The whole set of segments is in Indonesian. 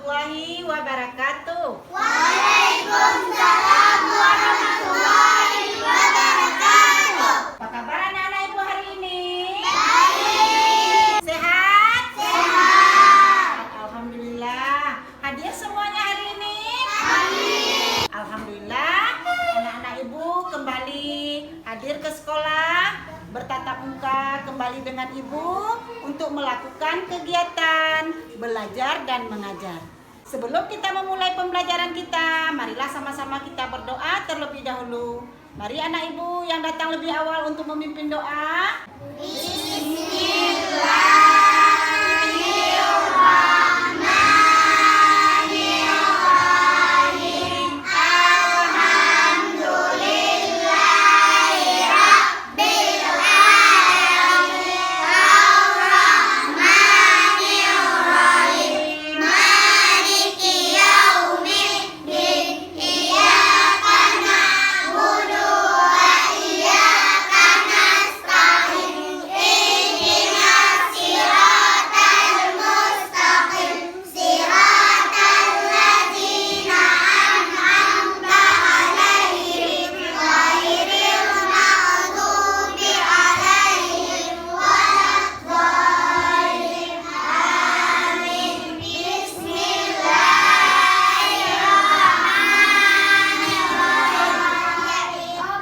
warahmatullahi wabarakatuh. Waalaikumsalam warahmatullahi wabarakatuh. Apa kabar anak-anak ibu hari ini? Baik. Sehat? Sehat. Alhamdulillah. Hadir semuanya hari ini? Hadir. Alhamdulillah. Anak-anak ibu kembali hadir ke sekolah, bertatap muka kembali dengan ibu untuk melakukan kegiatan belajar dan mengajar. Sebelum kita memulai pembelajaran kita, marilah sama-sama kita berdoa terlebih dahulu. Mari anak ibu yang datang lebih awal untuk memimpin doa. Bismillahirrahmanirrahim. Alhamdulillahirabbil alamin. Arrahmanirrahim. Maliki yaumiddin. Iyyaka na'budu wa iyyaka nasta'in. Ihdinas siratal mustaqim. Siratal ladzina an'amta 'alaihim ghairil maghdubi 'alaihim waladdallin. Amin. Bismillahirrahmanirrahim.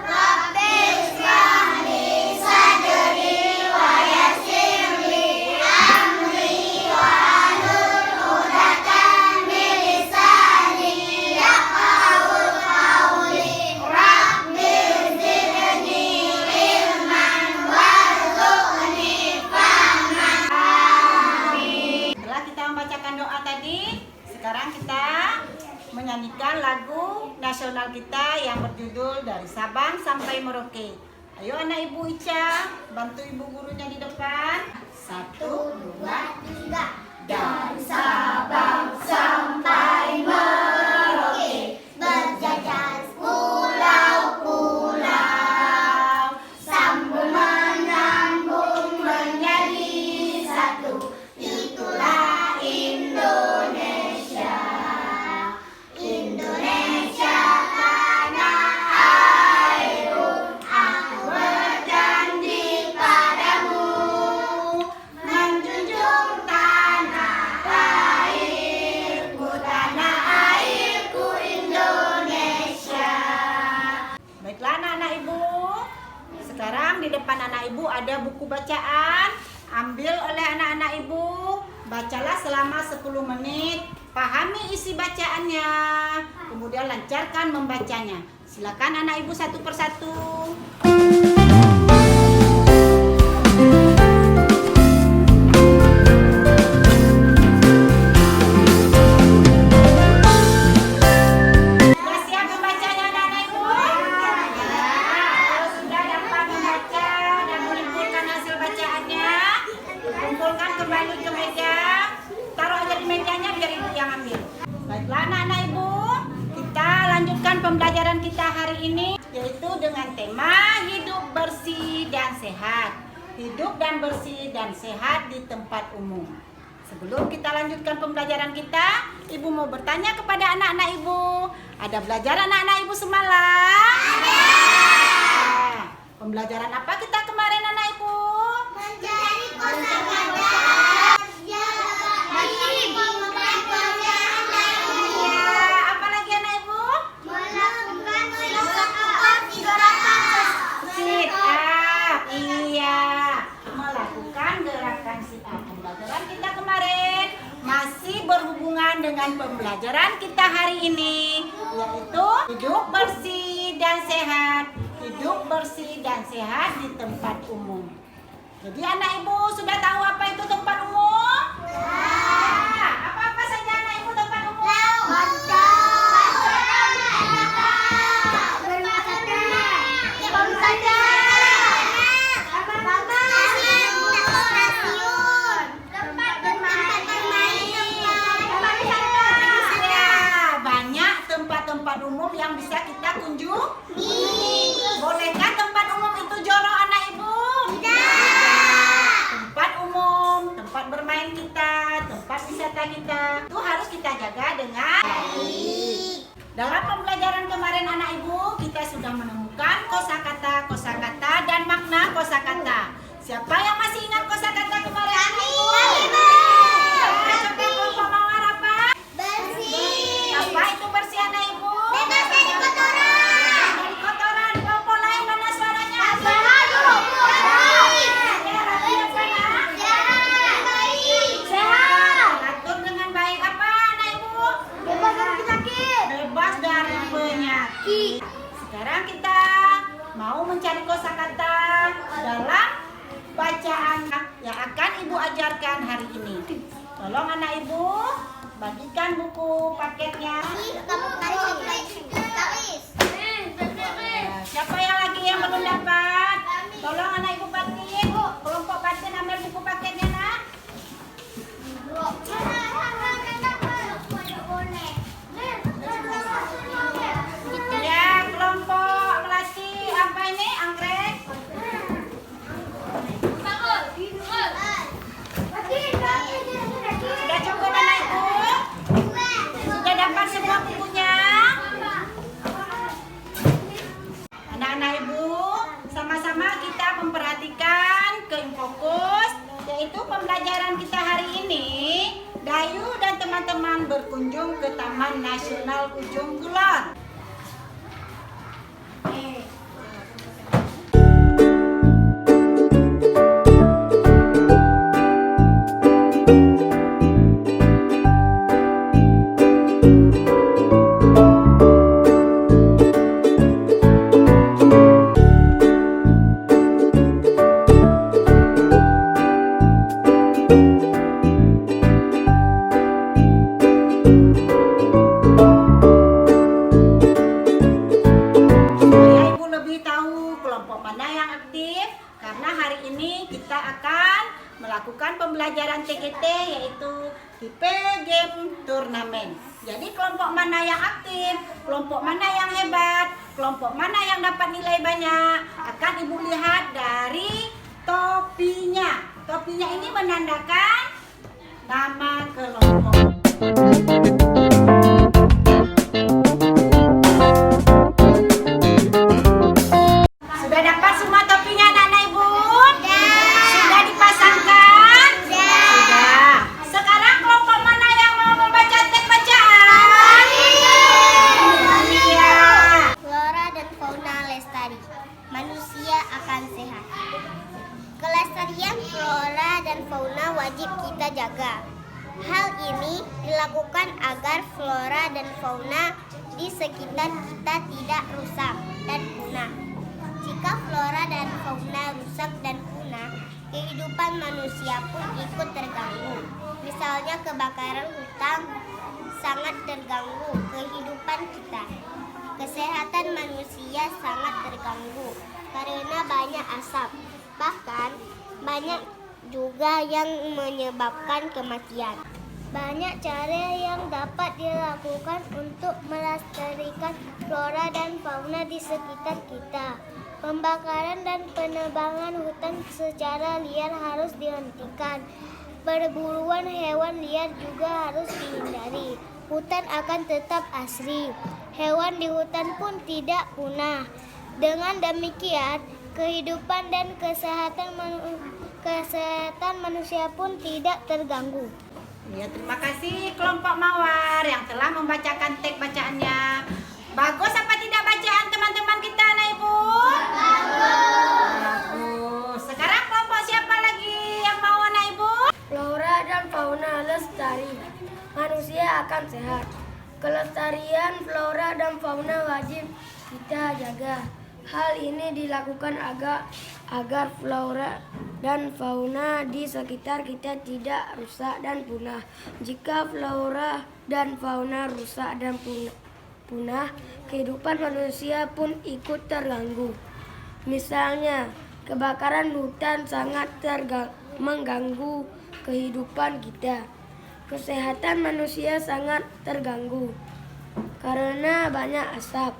Rabbi ishrah li sadri wa yassir li amri wahlul 'uqdatam min lisani yafqahu qawli. Rabbi zidni ilman warzuqni fahman. Amin. Setelah kita membacakan doa tadi, sekarang kita menyanyikan lagu nasional kita yang berjudul Dari Sabang Sampai Merauke. Ayo anak ibu Ica, bantu ibu gurunya di depan. 1, 2, 3. Dari Sabang sampai Merauke, berjajar pulau-pulau, sambung menyambung menjadi satu. Itulah Indonesia. Indonesia tanah airku, aku berjanji padamu, menjunjung tanah airku Indonesia. Baiklah anak-anak ibu. Sekarang di depan anak ibu ada buku bacaan. Ambil oleh anak-anak ibu. Bacalah selama 10 menit. Pahami isi bacaannya. Kemudian lancarkan membacanya. Silakan anak ibu satu persatu. Sudah siap membacanya anak-anak ibu? Kalau sudah dapat membaca dan menyimpulkan hasil bacaannya, kumpulkan kembali ke meja. Taruh aja di mejanya biar ibu yang ambil. Baiklah anak-anak ibu, kita lanjutkan pembelajaran kita hari ini, yaitu dengan tema hidup bersih dan sehat. Hidup dan bersih dan sehat di tempat umum. Sebelum kita lanjutkan pembelajaran kita, ibu mau bertanya kepada anak-anak ibu. Ada belajar anak-anak ibu semalam? Ada. Pembelajaran apa kita kemarin anak ibu? Mencari kosakata. Iya. Apa lagi anak ibu? Melakukan gerakan Sit up. Iya. Melakukan gerakan sit up. Pembelajaran kita kemarin masih berhubungan dengan pembelajaran kita hari ini, yaitu hidup bersih dan sehat. Hidup bersih dan sehat di tempat umum. Jadi anak ibu sudah tahu apa itu tempat umum? Apa-apa saja anak ibu tempat umum? Ya, banyak tempat-tempat umum yang bisa kita kunjungi. Bolehkah tempat umum itu jorok anak ibu? Tidak. Tempat umum, tempat bermain kita, tempat wisata kita, itu harus kita jaga dengan baik. Dalam pembelajaran kemarin anak ibu, kita sudah menemukan kosakata, dan makna kosakata. Siapa yang masih ingat kosakata kemarin anak ibu? Coba kelompok mawar apa? Bersih. Apa itu bersih anak ibu? Bebas dari kotoran. Dari kotoran. Kelompok lain mana suaranya? Ya, rapi apa nak? Sehat. Atur dengan baik apa anak ibu? Bebas dari penyakit. Bebas dari penyakit. Sekarang kita mau mencari kosakata dalam bacaan yang akan ibu ajarkan hari ini. Tolong anak ibu bagikan buku paketnya. Kamu tulis. Siapa yang lagi yang belum dapat? Tolong anak ibu batin. Kelompok batin ambil buku paketnya nak. Ya, kelompok melati apa ini? Anggrek. Sudah cukup anak ibu? Sudah dapat semua bukunya? Anak-anak ibu, sama-sama kita memperhatikan ke Infokus, yaitu pembelajaran kita hari ini. Dayu dan teman-teman berkunjung ke Taman Nasional Ujung Kulon. Supaya ibu lebih tahu kelompok mana yang aktif, karena hari ini kita akan melakukan pembelajaran TGT, yaitu tipe game turnamen. Jadi kelompok mana yang aktif, kelompok mana yang hebat, kelompok mana yang dapat nilai banyak, akan ibu lihat dari topinya. Topinya ini menandakan nama kelompok. Sudah dapat semua topinya anak-anak ibu? Sudah dipasangkan? Sudah. Sekarang kelompok mana yang mau membaca teks bacaan? Iya. Flora dan fauna lestari. Manusia akan sehat. Kelestarian flora dan fauna wajib kita jaga. Hal ini dilakukan agar flora dan fauna di sekitar kita tidak rusak dan punah. Jika flora dan fauna rusak dan punah, kehidupan manusia pun ikut terganggu. Misalnya kebakaran hutan sangat terganggu kehidupan kita. Kesehatan manusia sangat terganggu karena banyak asap. Bahkan banyak juga yang menyebabkan kematian. Banyak cara yang dapat dilakukan untuk melestarikan flora dan fauna di sekitar kita. Pembakaran dan penebangan hutan secara liar harus dihentikan. Perburuan hewan liar juga harus dihindari. Hutan akan tetap asri. Hewan di hutan pun tidak punah. Dengan demikian, kehidupan dan kesehatan manusia pun tidak terganggu. Ya, terima kasih kelompok Mawar yang telah membacakan teks bacaannya. Bagus apa tidak bacaan teman-teman kita, anak ibu? Bagus. Sekarang kelompok siapa lagi yang mau, anak ibu? Flora dan fauna lestari. Manusia akan sehat. Kelestarian flora dan fauna wajib kita jaga. Hal ini dilakukan agar flora dan fauna di sekitar kita tidak rusak dan punah. Jika flora dan fauna rusak dan punah, kehidupan manusia pun ikut terganggu. Misalnya, kebakaran hutan sangat mengganggu kehidupan kita. Kesehatan manusia sangat terganggu karena banyak asap.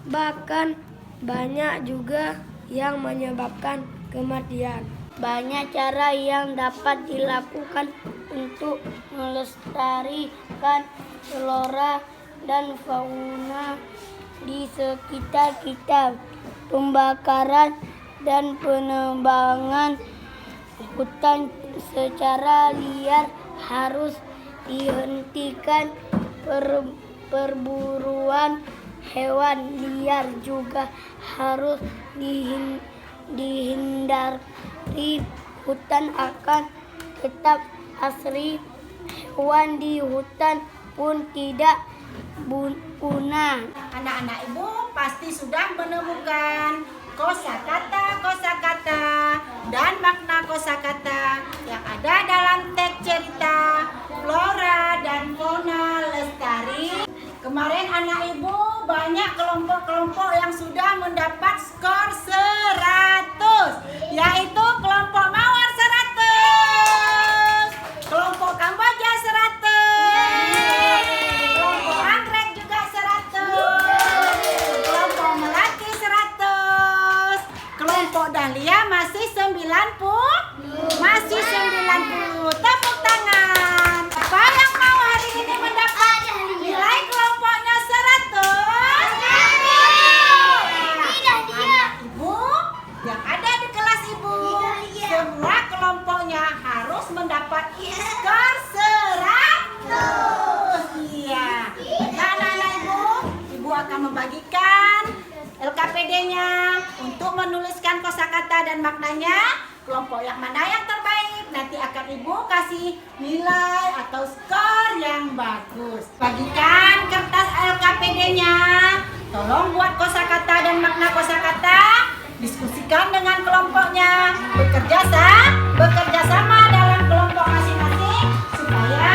Bahkan banyak juga yang menyebabkan kematian. Banyak cara yang dapat dilakukan untuk melestarikan flora dan fauna di sekitar kita. Pembakaran dan penebangan hutan secara liar harus dihentikan. Perburuan hewan liar juga harus dihindari. Hutan akan tetap asri. Hewan di hutan pun tidak punah. Anak-anak ibu pasti sudah menemukan kosakata dan makna kosakata yang ada dalam teks cerita Flora dan Fauna Lestari. Kemarin anak ibu banyak kelompok-kelompok yang sudah mendapat skor 100, yaitu kelompok Mawar 100, kelompok Kamboja 100, kelompok Anggrek juga 100, kelompok Melati 100, kelompok Dahlia masih 90. Tepuk tangan. Siapa yang mau hari ini mendapat nilai kelompoknya 100? Anak ibu yang ada di kelas ibu, semua kelompoknya harus mendapat skor 100. Iya. Nah, anak-anak ibu akan membagikan LKPD-nya untuk menuliskan kosakata dan maknanya. Kelompok yang mana yang terbaik nanti akan ibu kasih nilai atau skor yang bagus. Bagikan kertas LKPD-nya. Tolong buat kosakata dan makna kosakata. Diskusikan dengan kelompoknya. Bekerja sama dalam kelompok masing-masing supaya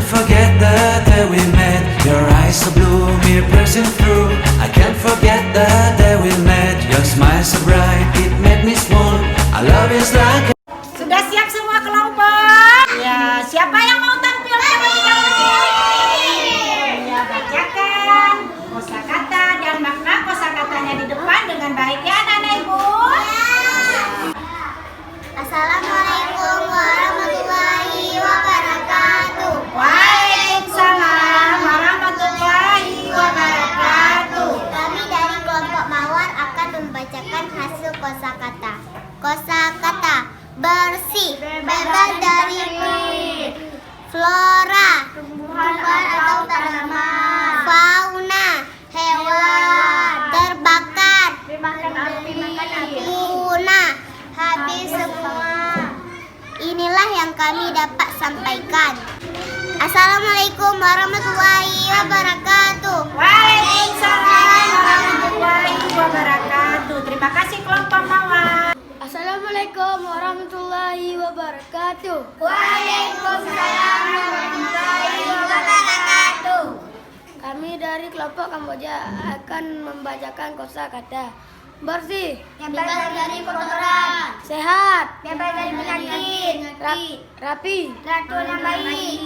forget the day we met. Your eyes so blue, me piercing through. I can't forget the day we met. Your smile so bright, it made me small. Our love is like Sudah siap semua kelompok? Ya, siapa yang mau tampil terlebih dahulu? Ya, bacakan kosakata dan makna kosakatanya di depan dengan baik ya anak-anak ibu. Assalamualaikum warahmatullahi wabarakatuh. Waalaikumsalam warahmatullahi wabarakatuh. Kami dari kelompok Mawar akan membacakan hasil kosakata. Kosakata: bersih, bebas dari kulit. Flora, tumbuhan atau tanaman. Fauna, hewan. Terbakar, punah, habis semua. Inilah yang kami dapat sampaikan. Assalamualaikum warahmatullahi wabarakatuh. Waalaikumsalam warahmatullahi wabarakatuh. Terima kasih kelompok Mawar. Assalamualaikum warahmatullahi wabarakatuh. Waalaikumsalam warahmatullahi wabarakatuh. Kami dari kelompok Kamboja akan membacakan kosakata. Bersih, Bebas dari kotoran. sehat, Bebas dari penyakit. rapi, Teratur yang baik.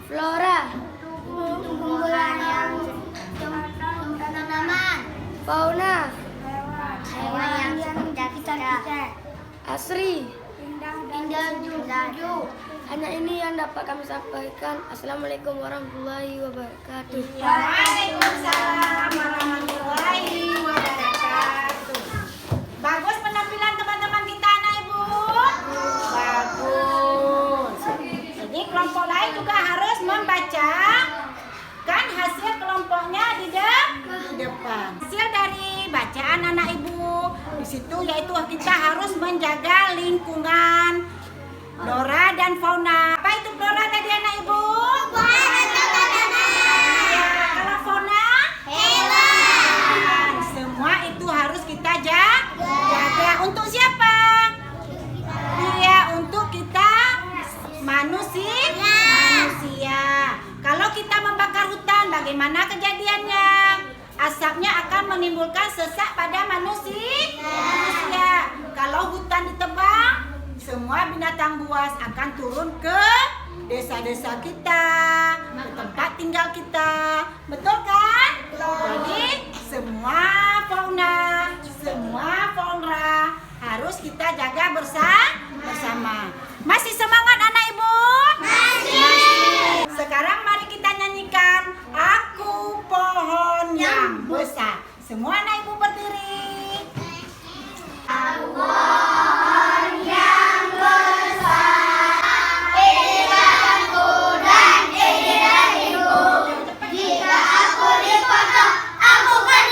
flora, Tumbuhan yang tanaman. fauna, Hewan yang kita. asri. Indah juga. Hanya ini yang dapat kami sampaikan. Assalamualaikum warahmatullahi wabarakatuh. Waalaikumsalam warahmatullahi wabarakatuh. Bagus penampilan teman-teman kita anak ibu. Bagus. Jadi kelompok lain juga harus membacakan hasil kelompoknya di depan. Hasil dari bacaan anak ibu di situ yaitu kita harus menjaga lingkungan, flora dan fauna. Apa itu flora tadi anak ibu? Ya, kalau fauna? Hewan. Semua itu harus kita jaga. Untuk siapa? Iya, untuk kita manusia. Kalau kita membakar hutan, bagaimana kejadiannya? Asapnya akan menimbulkan sesak pada manusia. Kalau hutan ditebang, semua binatang buas akan turun ke desa-desa kita, ke tempat tinggal kita. Betul kan? Jadi semua fauna, semua flora harus kita jaga bersama. Masih semangat anak ibu? Masih. Sekarang mari kita nyanyikan Aku Pohon yang Besar. Semua anak ibu berdiri. Aku pohon yang besar, ini dalamku dan ini dariku. Jika aku dipotong, aku kan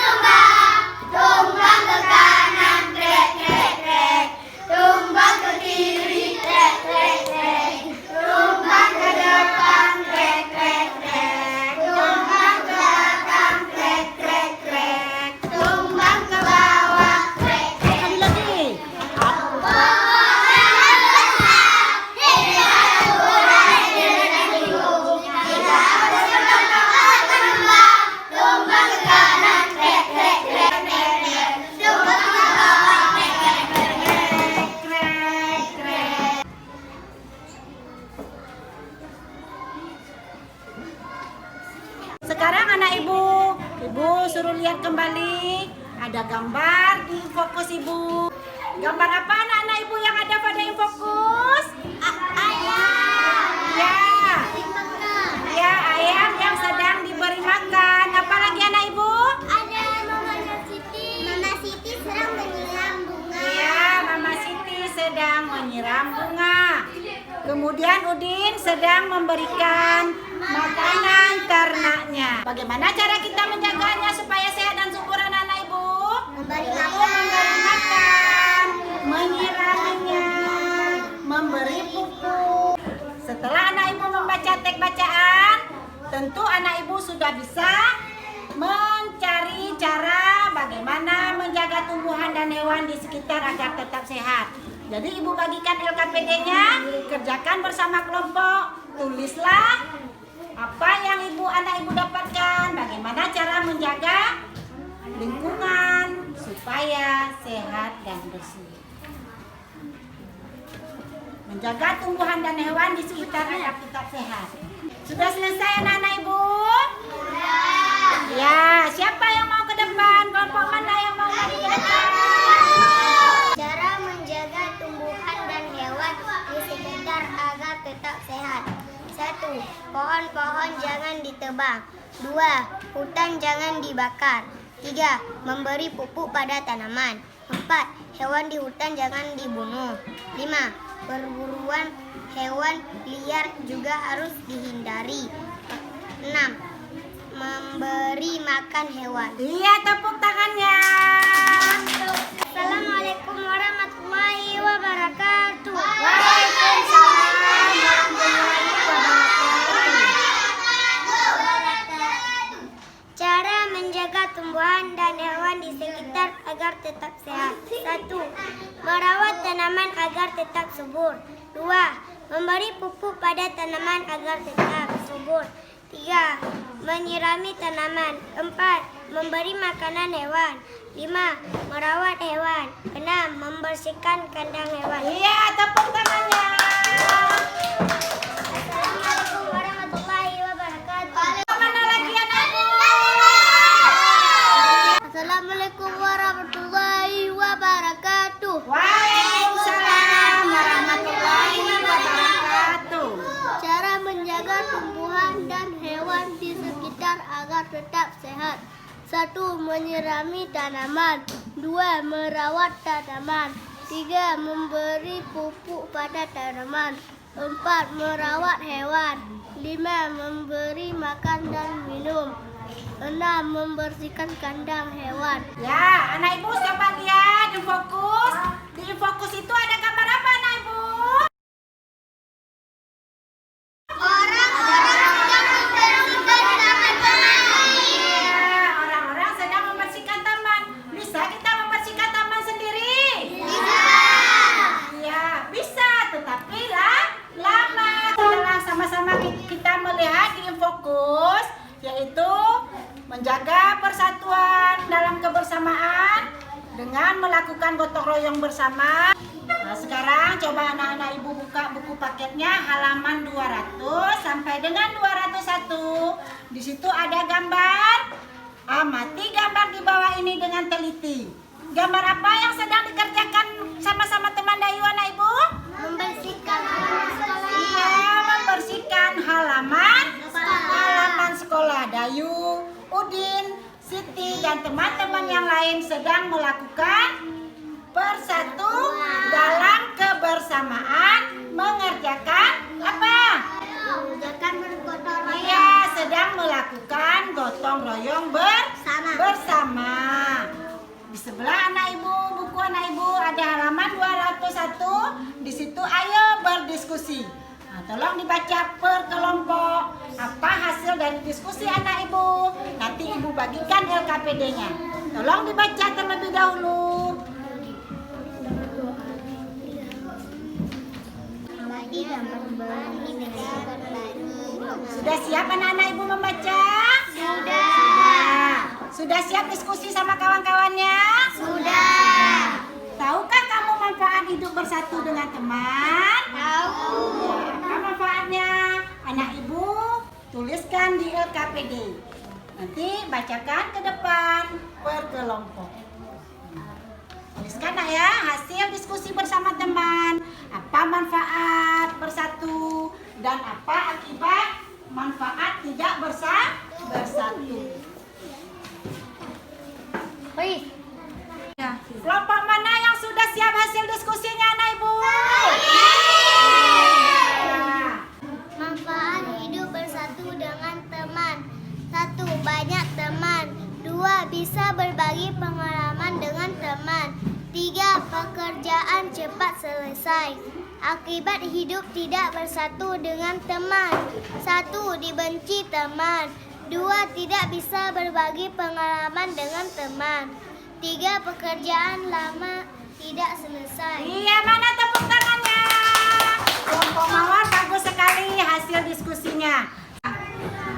tumbang ke kanan, trek trek trek, tumbang ke kiri, trek trek trek, tumbang ke depan, trek trek trek, tumbang ke belakang, trek trek trek, tumbang ke bawah, trek trek. Sekali lagi. Aku pohon yang besar, ini dalamku dan ini dariku. Jika aku dipotong, aku tumbang ke kanan, trek trek trek trek, tumbang ke bawah, trek trek trek trek trek. Sekarang anak ibu suruh lihat kembali. Ada gambar di fokus ibu. Gambar apa anak-anak ibu yang ada pada infokus? Ayam. Ya, ayam yang sedang diberi makan. Apa lagi anak ibu? Ada Mama Siti. Mama Siti sedang menyiram bunga. Ya, Mama Siti sedang menyiram bunga. Kemudian Udin sedang memberikan makanan ternaknya. Bagaimana cara kita menjaganya supaya sehat dan subur anak-anak ibu? Memberi Memberi makan, menyiraminya, memberi pupuk. Setelah anak ibu membaca teks bacaan, tentu anak ibu sudah bisa mencari cara bagaimana menjaga tumbuhan dan hewan di sekitar agar tetap sehat. Jadi ibu bagikan LKPD-nya, kerjakan bersama kelompok, tulislah apa yang anak ibu dapatkan, bagaimana cara menjaga lingkungan supaya sehat dan bersih. Menjaga tumbuhan dan hewan di sekitar agar tetap sehat. Sudah selesai anak-anak ibu? Ya, siapa yang mau ke depan? Kelompok mana yang mau maju ke depan? cara menjaga tumbuhan dan hewan di sekitar agar tetap sehat. 1. Pohon-pohon jangan ditebang. 2. Hutan jangan dibakar. 3. Memberi pupuk pada tanaman. 4. Hewan di hutan jangan dibunuh. 5. Perburuan hewan liar juga harus dihindari. 6. Memberi makan hewan. Iya, tepuk tangannya. Assalamualaikum warahmatullahi wabarakatuh. Waalaikumsalam warahmatullahi wabarakatuh. Cara menjaga tumbuhan dan hewan di sekitar agar tetap sehat. 1. Merawat tanaman agar tetap subur. 2. Memberi pupuk pada tanaman agar tetap subur. 3. Menyirami tanaman. 4. Memberi makanan hewan. 5. Merawat hewan. 6. Membersihkan kandang hewan. Iya, tepuk tangannya. Assalamualaikum warahmatullahi wabarakatuh. Mana lagi anakku? Assalamualaikum warahmatullahi wabarakatuh. Waalaikumsalam warahmatullahi wabarakatuh. Cara menjaga tumbuhan dan hewan di sekitar agar tetap sehat. 1. Menyirami tanaman. 2. Merawat tanaman. 3. Memberi pupuk pada tanaman. 4. Merawat hewan. 5. Memberi makan dan minum. 6. Membersihkan kandang hewan. Ya, anak ibu coba lihat di fokus. Di fokus itu ada gambar apa anak ibu? Orang-orang sedang membersihkan taman. Bisa kita membersihkan taman sendiri? Ya, bisa, tetapi lama. Setelah sama-sama kita melihat di fokus, yaitu menjaga persatuan dalam kebersamaan dengan melakukan gotong royong bersama. Nah, sekarang coba anak-anak ibu buka buku paketnya halaman 200 sampai dengan 201. Di situ ada gambar. Amati gambar di bawah ini dengan teliti. Gambar apa yang sedang dikerjakan sama-sama teman Dayu anak ibu? Membersihkan halaman sekolah. Iya, membersihkan halaman sekolah. Dayu, Udin, Siti, dan teman-teman yang lain sedang melakukan persatu dalam kebersamaan mengerjakan apa? Mengerjakan bergotong royong. Iya, sedang melakukan gotong royong bersama. Di sebelah anak ibu, buku anak ibu ada halaman 201. Di situ ayo berdiskusi. Nah, tolong dibaca per kelompok. Apa hasil dari diskusi anak ibu? Nanti ibu bagikan LKPD-nya. Tolong dibaca terlebih dahulu. Sudah siap anak-anak ibu membaca? Sudah siap diskusi sama kawan-kawannya? Sudah. Tahukah kamu manfaat hidup bersatu dengan teman? Tahu. Apa manfaatnya? Anak ibu tuliskan di LKPD. Nanti bacakan ke depan per kelompok. Tuliskan ya hasil diskusi bersama teman. Apa manfaat bersatu dan apa akibat manfaat tidak bersatu. Baik. Kelompok mana yang sudah siap hasil diskusinya anak ibu? Manfaat hidup bersatu dengan teman. 1. Banyak teman. 2. Bisa berbagi pengalaman dengan teman. 3. Pekerjaan cepat selesai. Akibat hidup tidak bersatu dengan teman. 1. Dibenci teman. 2. Tidak bisa berbagi pengalaman dengan teman. 3. Pekerjaan lama tidak selesai. Iya, mana tepuk tangannya? Kelompok mawar bagus sekali hasil diskusinya.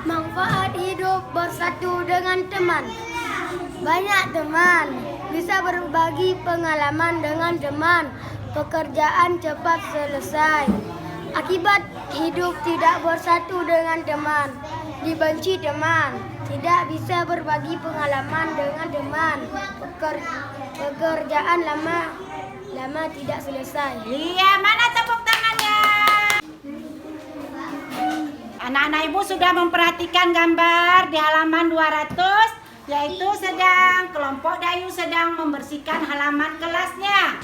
Manfaat hidup bersatu dengan teman. Banyak teman, bisa berbagi pengalaman dengan teman. Pekerjaan cepat selesai. Akibat hidup tidak bersatu dengan teman. Dibenci teman, tidak bisa berbagi pengalaman dengan teman. Pekerjaan lama tidak selesai. Iya, mana tepuk tangannya? Anak-anak ibu sudah memperhatikan gambar di halaman 200, yaitu kelompok Dayu sedang membersihkan halaman kelasnya.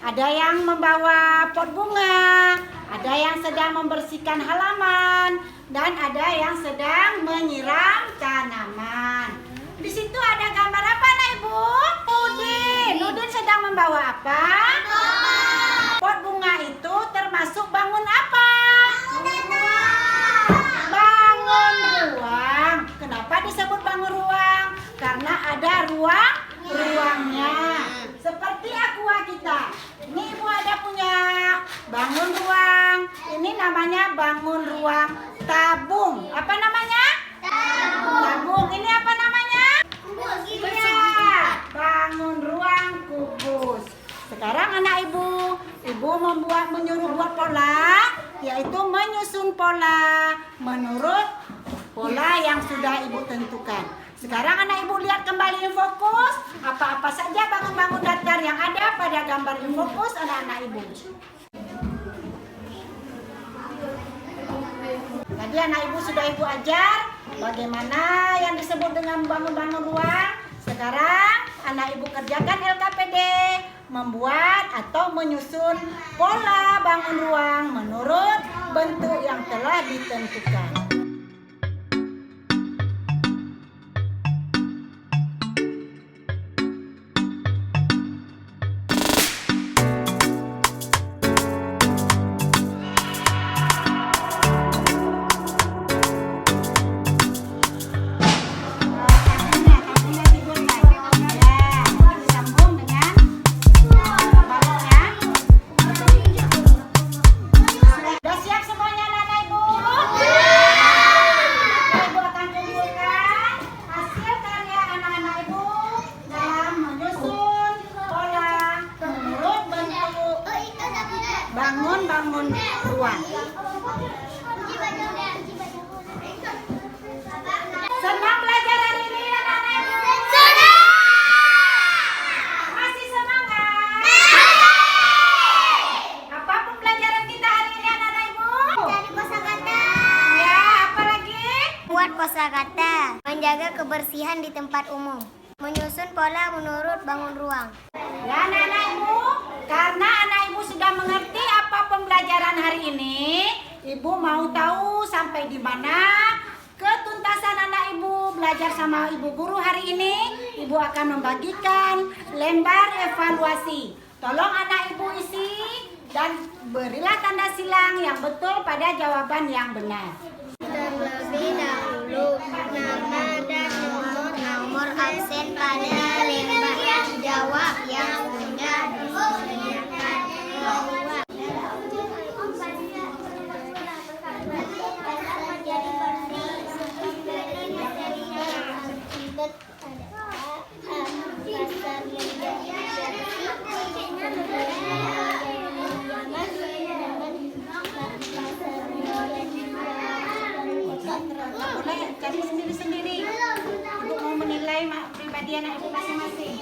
Ada yang membawa pot bunga, ada yang sedang membersihkan halaman, dan ada yang sedang menyiram tanaman. Di situ ada gambar apa, anak ibu? Udin sedang membawa apa? Pot bunga itu termasuk bangun apa? Bangun ruang. Kenapa disebut bangun ruang? Karena ada ruangnya. Seperti aqua kita. Ini ibu ada punya bangun ruang. Ini namanya bangun ruang tabung. Apa namanya? Tabung. Ini apa namanya? Iya, bangun ruang kubus. Sekarang anak ibu menyuruh buat pola, yaitu menyusun pola menurut pola yang sudah ibu tentukan. Sekarang anak ibu lihat kembali infokus, apa-apa saja bangun-bangun datar yang ada pada gambar infokus anak-anak ibu. Tadi anak ibu sudah ibu ajar bagaimana yang disebut dengan bangun-bangun ruang. Sekarang anak ibu kerjakan LKPD, membuat atau menyusun pola bangun ruang menurut bentuk yang telah ditentukan. Sudah siap semuanya anak-anak ibu? ruang. Senang belajar hari ini anak-anak ibu? Masih semangat? Apa pembelajaran kita hari ini anak-anak ibu? Cari kosakata. Ya, apa lagi? Buat kosakata. Menjaga kebersihan di tempat umum. Menyusun pola menurut bangun ruang. Ya anak-anak ibu, karena anak ibu sudah mengerti apa pembelajaran hari ini, ibu mau tahu sampai di mana ketuntasan anak ibu belajar sama ibu guru hari ini. Ibu akan membagikan lembar evaluasi. Tolong anak ibu isi dan berilah tanda silang yang betul pada jawaban yang benar. Terlebih dahulu, nama dan nomor absen pada lembar jawab yang sudah disediakan. Boleh cari sendiri-sendiri. Ibu mau menilai pribadi anak ibu masing-masing.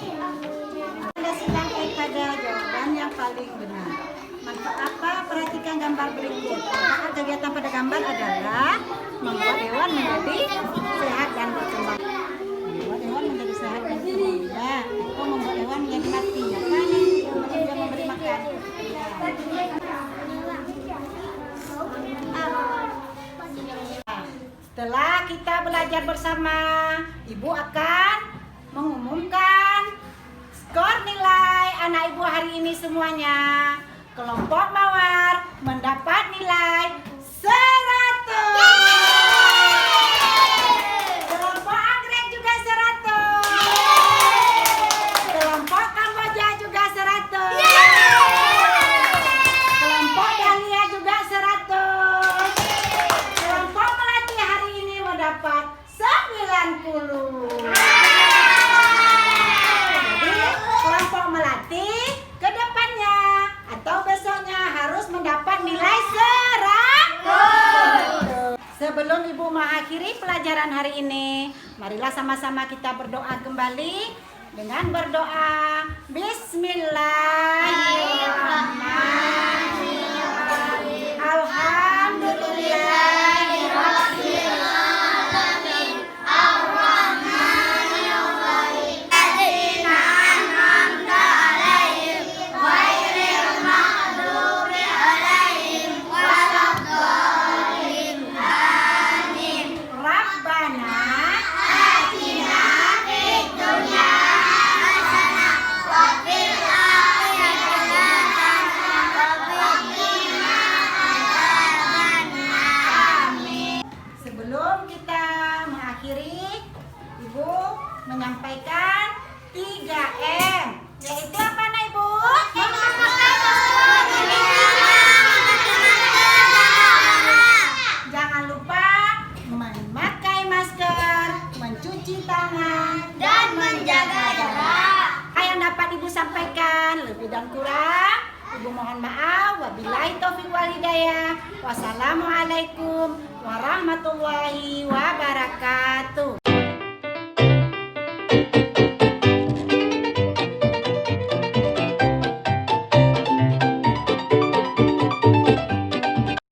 Tanda silang pada jawaban yang paling benar. Manfaat apa? Perhatikan gambar berikut. Manfaat kegiatan pada gambar adalah membuat hewan menjadi sehat dan berkembang. Membuat hewan menjadi sehat dan berkembang. Ya, atau membuat hewan menjadi mati. Ya kan? Kemudian dia memberi makan. Setelah kita belajar bersama, ibu akan mengumumkan skor nilai anak ibu hari ini semuanya. Kelompok Mawar mendapat nilai 100. Kelompok Anggrek juga 100. Kelompok Kamboja juga 100. Kelompok Dahlia juga 100. Kelompok Melati hari ini mendapat 90. Jadi kelompok Melati ke depannya atau besoknya harus mendapat nilai 100. Sebelum ibu mengakhiri pelajaran hari ini, marilah sama-sama kita berdoa kembali dengan berdoa Bismillahirrahmanirrahim. Alhamdulillahirabbil alamin. Arrahmanirrahim. Alladzina an'amta 'alaihim ghairil maghdubi 'alaihim waladdallin. Amin. Rabbana atina fid dunya hasanah wa fil akhirati hasanah wa qina adzabannar. Amin. Sebelum kita mengakhiri, Ibu menyampaikan 3M, yaitu apa nak Ibu? Jangan lupa memakai masker, mencuci tangan, dan menjaga jarak. Yang dapat Ibu sampaikan, lebih dan kurang Ibu mohon maaf. Wabillahi taufiq wal hidayah. Wassalamualaikum warahmatullahi wabarakatuh.